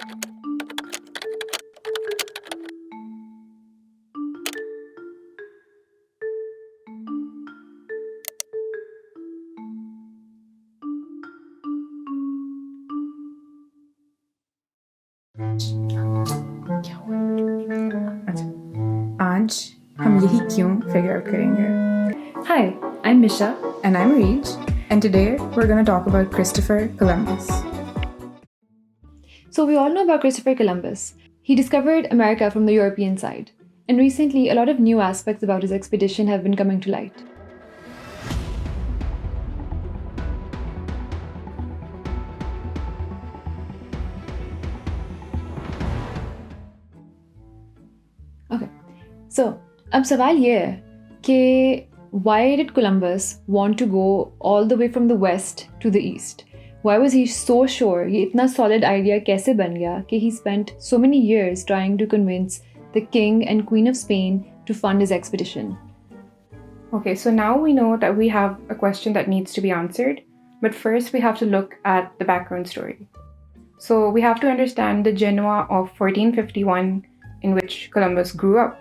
आज हम यही क्यों figure out करेंगे. Hi, I'm Misha. And I'm Reej, and today we're going to talk about Christopher Columbus. So we all know about Christopher Columbus. He discovered America from the European side. And recently, a lot of new aspects about his expedition have been coming to light. Okay, so अब सवाल ये है कि why did Columbus want to go all the way from the west to the east? Why was he so sure? ये इतना solid idea कैसे बन गया कि he spent so many years trying to convince the king and queen of Spain to fund his expedition? Okay, so now we know that we have a question that needs to be answered, but first we have to look at the background story. So we have to understand the Genoa of 1451 in which Columbus grew up.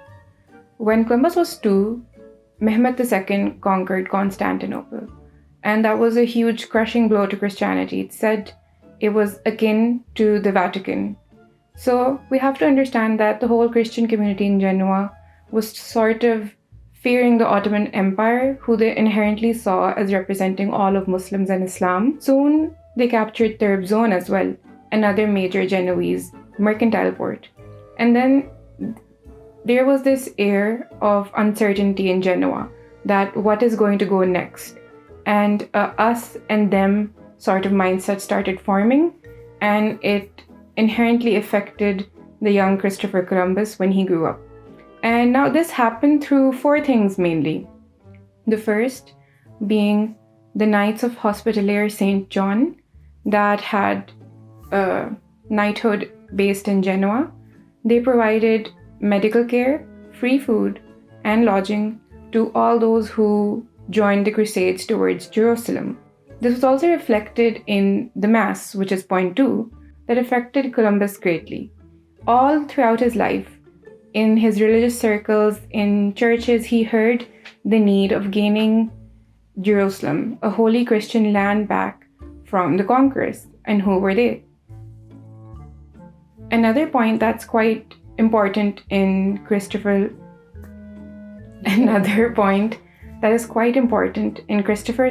When Columbus was 2, Mehmed II conquered Constantinople, and that was a huge crushing blow to Christianity. It said it was akin to the Vatican. So we have to understand that the whole Christian community in Genoa was sort of fearing the Ottoman Empire, who they inherently saw as representing all of Muslims and Islam. Soon they captured Terbzon as well, another major Genoese mercantile port. And then there was this air of uncertainty in Genoa, that what is going to go next? And us and them sort of mindset started forming, and it inherently affected the young Christopher Columbus when he grew up. And now this happened through 4 things mainly. The first being the Knights of Hospitaller St. John that had a knighthood based in Genoa. They provided medical care, free food, and lodging to all those who joined the Crusades towards Jerusalem. This was also reflected in the Mass, which is point 2, that affected Columbus greatly. All throughout his life, in his religious circles, in churches, he heard the need of gaining Jerusalem, a holy Christian land, back from the conquerors. And who were they? Another point that's quite important in Christopher's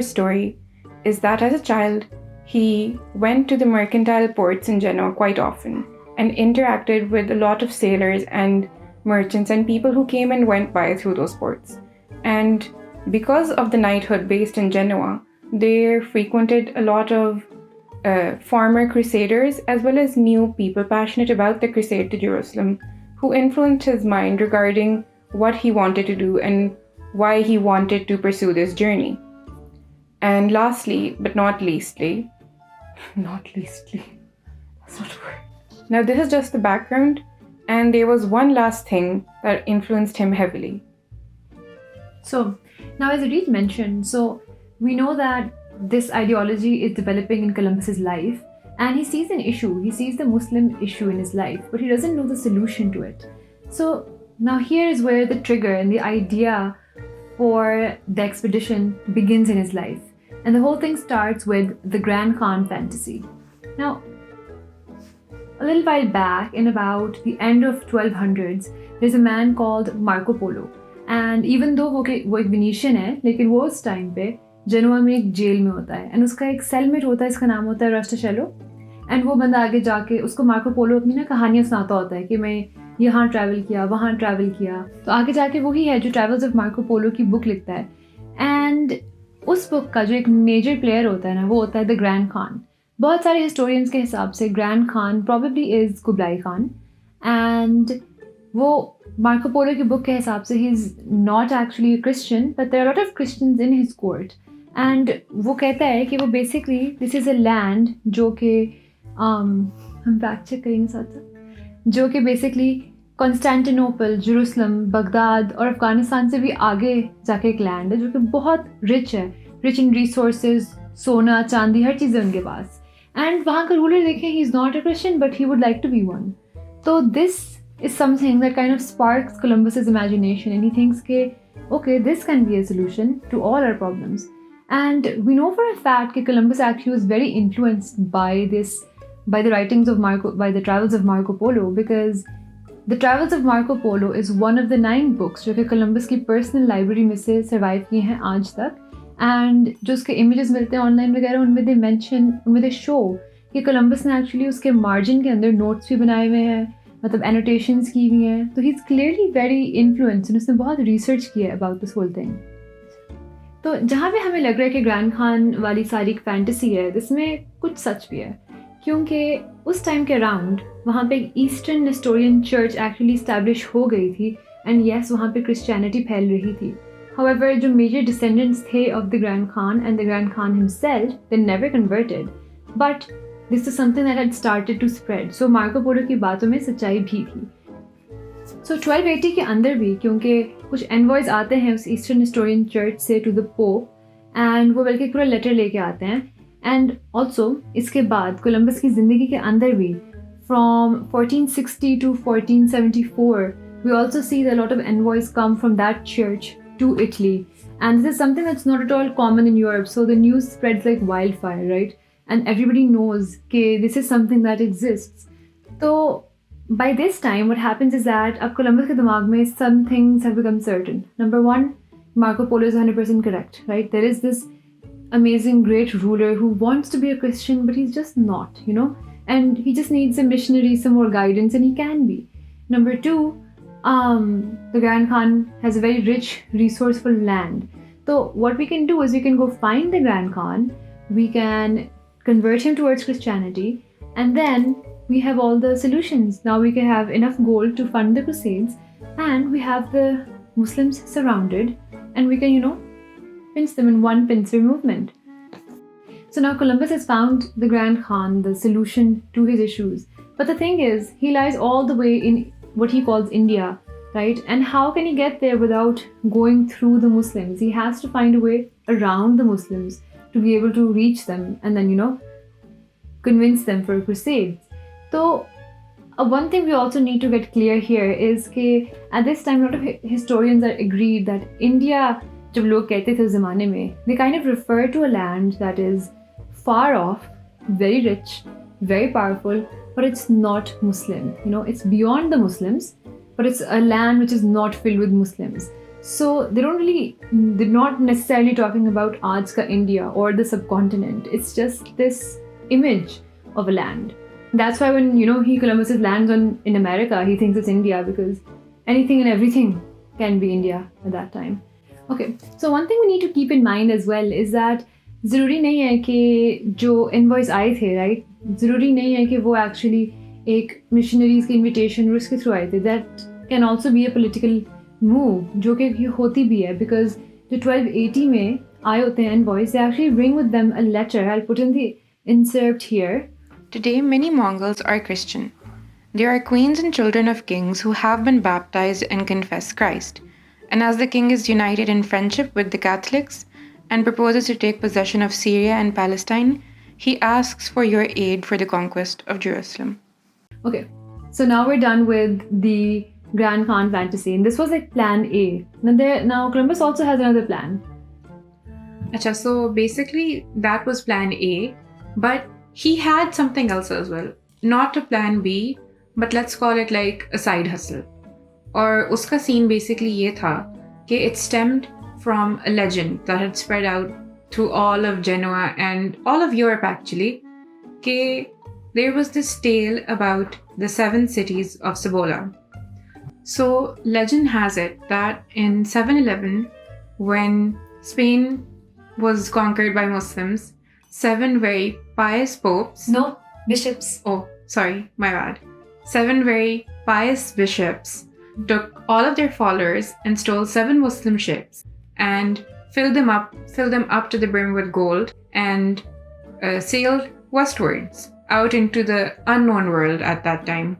story is that as a child, he went to the mercantile ports in Genoa quite often and interacted with a lot of sailors and merchants and people who came and went by through those ports. And because of the knighthood based in Genoa, they frequented a lot of former Crusaders as well as new people passionate about the crusade to Jerusalem, who influenced his mind regarding what he wanted to do and why he wanted to pursue this journey. And lastly, but not leastly, that's not a word. Now this is just the background, and there was one last thing that influenced him heavily. So now, as Reed mentioned, so we know that this ideology is developing in Columbus's life, and he sees an issue. He sees the Muslim issue in his life, but he doesn't know the solution to it. So now here is where the trigger and the idea for the expedition begins in his life. And the whole thing starts with the Grand Khan fantasy. Now, a little while back, in about the end of 1200s, there's a man called Marco Polo. And even though वो एक Venetian है, लेकिन वो उस time पे Genoa में एक jail में होता है, एंड उसका एक सेलमेट होता है, इसका नाम होता है रस्टेशेलो. एंड वो बंदा आगे जाके उसको मार्को पोलो अपनी ना कहानियाँ सुनाता होता है कि मैं यहाँ ट्रैवल किया, वहाँ ट्रैवल किया. तो आगे जाके वही है जो ट्रैवल्स ऑफ मार्को पोलो की बुक लिखता है. एंड उस बुक का जो एक मेजर प्लेयर होता है ना, वो होता है द ग्रैंड खान. बहुत सारे हिस्टोरियंस के हिसाब से grand Khan probably is Kublai Khan. And वो मार्को पोलो की बुक के हिसाब से ही is not actually Christian, but there are lot of Christians in his court. And वो कहता है कि वो basically this is a land जो कि हम फैक्ट चेक करेंगे साथ साथ, जो कि बेसिकली कॉन्स्टेंटिनोपल, जेरूसलम, बगदाद और अफ़गानिस्तान से भी आगे जाके एक लैंड है जो कि बहुत रिच है, रिच इन रिसोर्सेज, सोना चांदी हर चीज़ है उनके पास. And वहाँ का ruler देखें, he's not a Christian, but he would like to be one. So this is something that kind of sparks Columbus's imagination, and he thinks, okay, this can be a solution to all our problems. And we know for a fact that Columbus actually was very influenced by the writings of by the travels of Marco Polo, because the Travels of Marco Polo is one of the 9 books जो कि Columbus की personal library में से survive किए हैं आज तक. And जो उसके images मिलते हैं online वगैरह, उनमें they show कि Columbus ने actually उसके margin के अंदर notes भी बनाए हुए हैं, मतलब annotations की हुई हैं. तो he's clearly very influenced and उसने बहुत research किया है about this whole thing. तो जहाँ पे हमें लग रहा है कि ग्रैंड खान वाली सारी एक फैंटेसी है, जिसमें कुछ सच भी है, क्योंकि उस टाइम के अराउंड वहाँ पे एक eastern Nestorian church actually establish हो गई थी, एंड यस वहाँ पे क्रिश्चियनिटी फैल रही थी. हाउएवर जो मेजर डिसेंडेंट्स थे of the grand Khan and the grand Khan himself, they never converted, but this is something that had started to spread. So Marco Polo की बातों में सच्चाई भी थी. सो 1280 के अंदर भी, क्योंकि कुछ एनवॉयज आते हैं उस ईस्टर्न नेस्टोरियन चर्च से टू द पोप, एंड वो बल्कि पूरा लेटर लेके आते हैं. एंड ऑल्सो इसके बाद कोलंबस की ज़िंदगी के अंदर भी from 1460 to 1474, we also see that a lot of envoys come from that church to Italy. And this is something that's not at all common in Europe. So the news spreads like wildfire, right? And everybody knows that this is something that exists. So by this time, what happens is that ab Columbus ke dimag mein some things have become certain. Number one, Marco Polo is 100% correct, right? There is this amazing great ruler who wants to be a Christian, but he's just not, and he just needs a missionary, some more guidance, and he can be. Number two, the Grand Khan has a very rich, resourceful land. So what we can do is we can go find the Grand Khan, we can convert him towards Christianity, and then we have all the solutions. Now we can have enough gold to fund the crusades, and we have the Muslims surrounded, and we can, pinch them in one pincer movement. So now Columbus has found the Grand Khan, the solution to his issues. But the thing is, he lies all the way in what he calls India, right? And how can he get there without going through the Muslims? He has to find a way around the Muslims to be able to reach them and then, convince them for a crusade. So one thing we also need to get clear here is that at this time, a lot of historians are agreed that India, जब लोग कहते थे उस ज़माने में, they kind of refer to a land that is far off, very rich, very powerful, but it's not Muslim. It's beyond the Muslims, but it's a land which is not filled with Muslims. So they're not necessarily talking about aaj ka India or the subcontinent. It's just this image of a land. That's why when, Columbus lands in America, he thinks it's India, because anything and everything can be India at that time. Okay, so one thing we need to keep in mind as well is that ज़रूरी नहीं है कि जो envoys आए थे, right? ज़रूरी नहीं है कि वो actually एक missionaries की invitation और उसके through आए थे. That can also be a political move, जो कि होती भी है, because जो 1280 में आए होते हैं envoys, they actually bring with them a letter. I'll put in the insert here. Today, many Mongols are Christian. They are queens and children of kings who have been baptized and confess Christ. And as the king is united in friendship with the Catholics and proposes to take possession of Syria and Palestine, he asks for your aid for the conquest of Jerusalem. Okay, so now we're done with the Grand Khan fantasy, and this was like plan A. Now Columbus also has another plan. Achha, so basically that was plan A, but he had something else as well. Not a plan B, but let's call it like a side hustle. और उसका scene basically ये था कि it stemmed from a legend that had spread out through all of Genoa and all of Europe actually, कि there was this tale about the 7 cities of Cibola. So legend has it that in 711, when Spain was conquered by Muslims, 7 very pious popes... No, bishops. Oh, sorry, my bad. 7 very pious bishops took all of their followers and stole 7 Muslim ships and filled them up to the brim with gold and sailed westwards out into the unknown world at that time.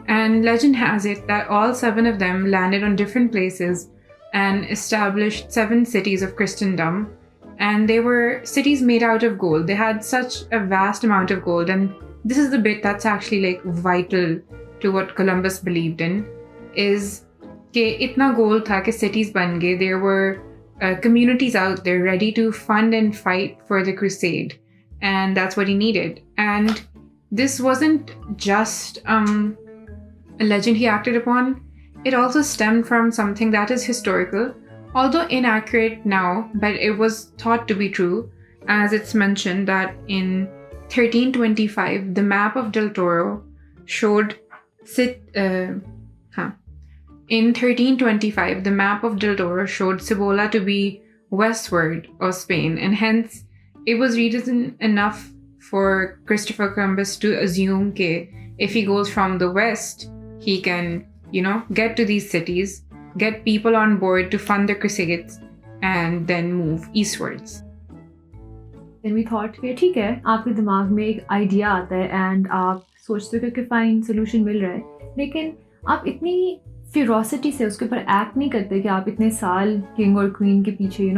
And legend has it that all 7 of them landed on different places and established 7 cities of Christendom. and they were cities made out of gold. They had such a vast amount of gold, and this is the bit that's actually like vital to what Columbus believed in, is कि इतना gold था कि cities बन गए. There were communities out there ready to fund and fight for the crusade, and that's what he needed. And this wasn't just a legend he acted upon. It also stemmed from something that is historical, although inaccurate now, but it was thought to be true, as it's mentioned that in 1325, the map of Del Toro showed In 1325, the map of Del Toro showed Cibola to be westward of Spain, and hence it was reason enough for Christopher Columbus to assume that if he goes from the west, he can, get to these cities, get people on board to fund the crusades, and then move eastwards. Then we thought कि ठीक है, आपके दिमाग में एक idea आता है and आप सोचते हो कि फाइन सोल्यूशन मिल रहा है, लेकिन आप इतनी फ्यूरोसिटी से उसके ऊपर एक्ट नहीं करते कि आप इतने साल किंग और क्वीन के पीछे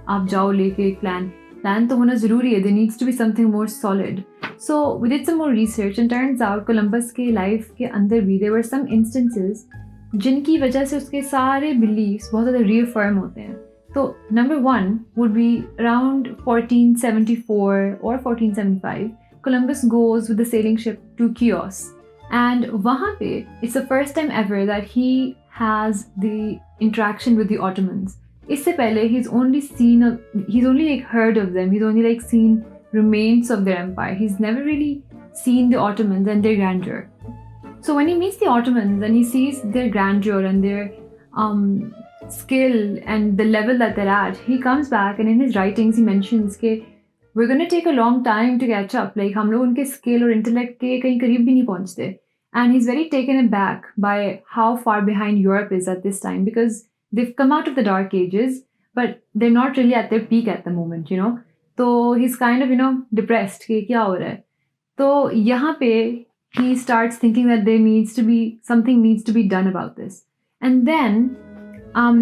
आप जाओ लेके एक प्लान तो होना ज़रूरी है. There needs to be something more solid. So we did some more research and turns out Columbus के लाइफ के अंदर भी देयर वर सम इंस्टेंसेस जिनकी वजह से उसके सारे बिलीव्स बहुत ज़्यादा रीअफर्म होते हैं. तो number 1 would be around 1474 or 1475, Columbus goes with the sailing ship to Chios. And वहाँ पे it's the first time ever that he has the interaction with the Ottomans. इससे पहले he's only heard of them. He's only seen remains of their empire. He's never really seen the Ottomans and their grandeur. So when he meets the Ottomans and he sees their grandeur and their skill and the level that they're at, he comes back and in his writings he mentions that we're going to take a long time to catch up. हम लोग उनके skill और intellect के कहीं करीब भी नहीं पहुंचते. And he's very taken aback by how far behind Europe is at this time, because they've come out of the dark ages, but they're not really at their peak at the moment, So he's kind of, depressed कि क्या हो रहा है. तो यहाँ पे he starts thinking that something needs to be done about this. And then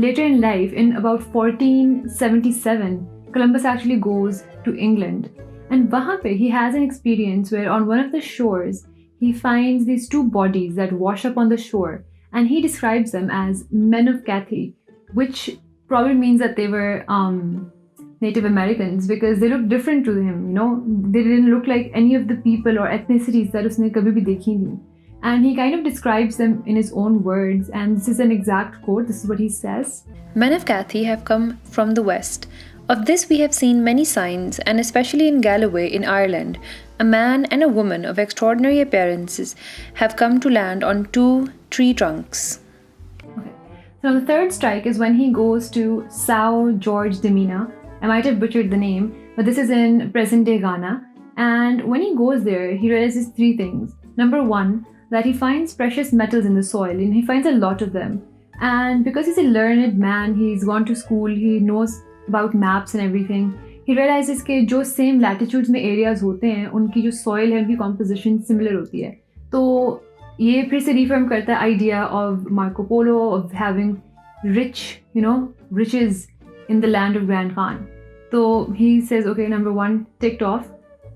later in life, in about 1477, Columbus actually goes to England. And वहाँ पे he has an experience where on one of the shores, he finds these two bodies that wash up on the shore. And he describes them as men of Cathay, which probably means that they were Native Americans, because they look different to him, They didn't look like any of the people or ethnicities that उसने कभी भी देखी नहीं. And he kind of describes them in his own words, and this is an exact quote. This is what he says. Men of Cathay have come from the west. Of this we have seen many signs, and especially in Galloway in Ireland, a man and a woman of extraordinary appearances have come to land on 2 tree trunks. Okay. So the third strike is when he goes to Sao George de Mina. I might have butchered the name, but this is in present-day Ghana. And when he goes there, he realizes 3 things. Number 1, that he finds precious metals in the soil, and he finds a lot of them. And because he's a learned man, he's gone to school, he knows about maps and everything, he realizes कि जो same latitudes में areas होते हैं, उनकी जो soil है, उनकी composition similar होती है. तो ये फिर से reaffirm करता है idea of Marco Polo, of having riches in the land of Grand Khan. So he says, okay, number 1 ticked off,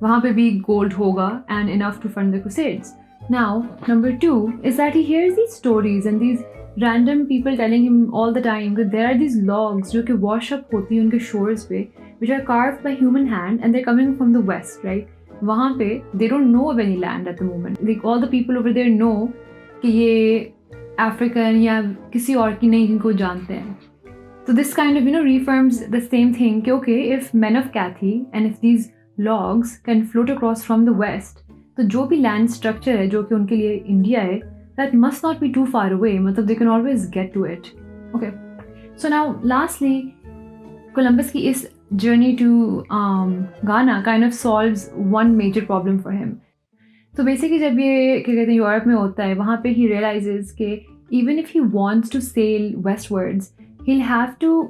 वहाँ पे भी gold होगा and enough to fund the crusades. Now, number 2 is that he hears these stories and these random people telling him all the time that there are these logs जो कि wash up होती हैं उनके shores पे, which are carved by human hand and they're coming from the west, right? वहाँ पे they don't know of any land at the moment. Like all the people over there know कि ये African या किसी और की नहीं इनको जानते हैं. So this kind of reaffirms the same thing कि okay, if men of Cathay and if these logs can float across from the west, तो जो भी land structure है जो कि उनके लिए इंडिया है, that must not be too far away. मतलब they can always get to it. Okay. So now lastly, Columbus की इस journey to Ghana kind of solves one major problem for him. So basically जब ये क्या कहते हैं Europe में होता है, वहाँ पे he realizes कि even if he wants to sail westwards, he'll have to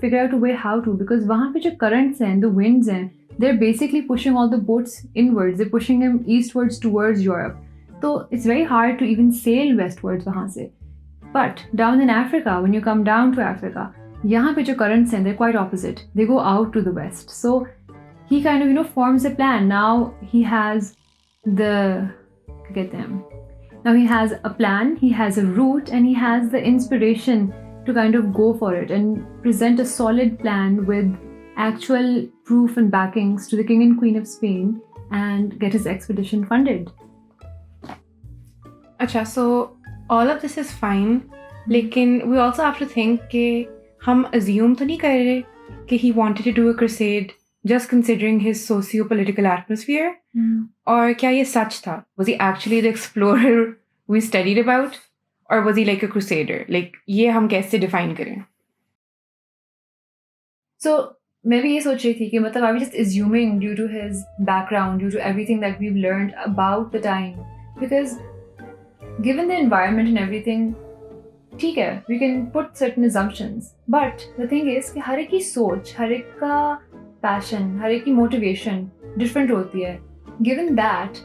figure out a way how to, because वहाँ पे जो currents हैं, the winds हैं, they're basically pushing all the boats inwards. They're pushing them eastwards towards Europe. So it's very hard to even sail westwards वहाँ से. But down in Africa, when you come down to Africa, यहाँ पे जो currents हैं, they're quite opposite. They go out to the west. So he kind of, forms a plan. Now he has Now he has a plan, he has a route, and he has the inspiration to kind of go for it and present a solid plan with actual proof and backings to the King and Queen of Spain and get his expedition funded. Acha, so all of this is fine, lekin we also have to think कि हम assume तो नहीं कर रहे कि he wanted to do a crusade just considering his socio-political atmosphere? Or क्या ये सच था? Was he actually the explorer we studied about? Or was he like a crusader? Like, ये हम कैसे define करें? So, maybe ये सोच रही थी कि मतलब are we just assuming due to his background, due to everything that we've learned about the time? Because given the environment and everything, ठीक है, we can put certain assumptions. But the thing is कि हर एक की सोच, हर एक का passion, हर एक की motivation different होती है. Given that,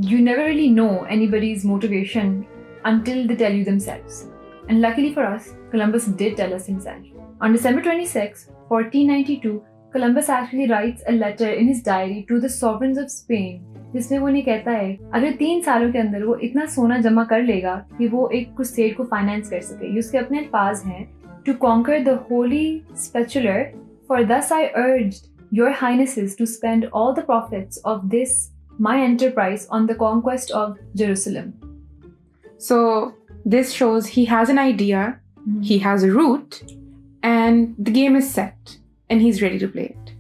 you never really know anybody's motivation until they tell you themselves. And luckily for us, Columbus did tell us himself. On December 26, 1492, Columbus actually writes a letter in his diary to the sovereigns of Spain, जिसमें वो नहीं कहता है अगर 3 सालों के अंदर वो इतना सोना जमा कर लेगा कि वो एक क्रूसेड को फाइनेंस कर सके. उसके अपने अल्फाज हैं to conquer the holy spatula, for thus I urged your highnesses to spend all the profits of this my enterprise on the conquest of Jerusalem. So this shows he has an idea, he has a route, and the game is set, and he's ready to play it.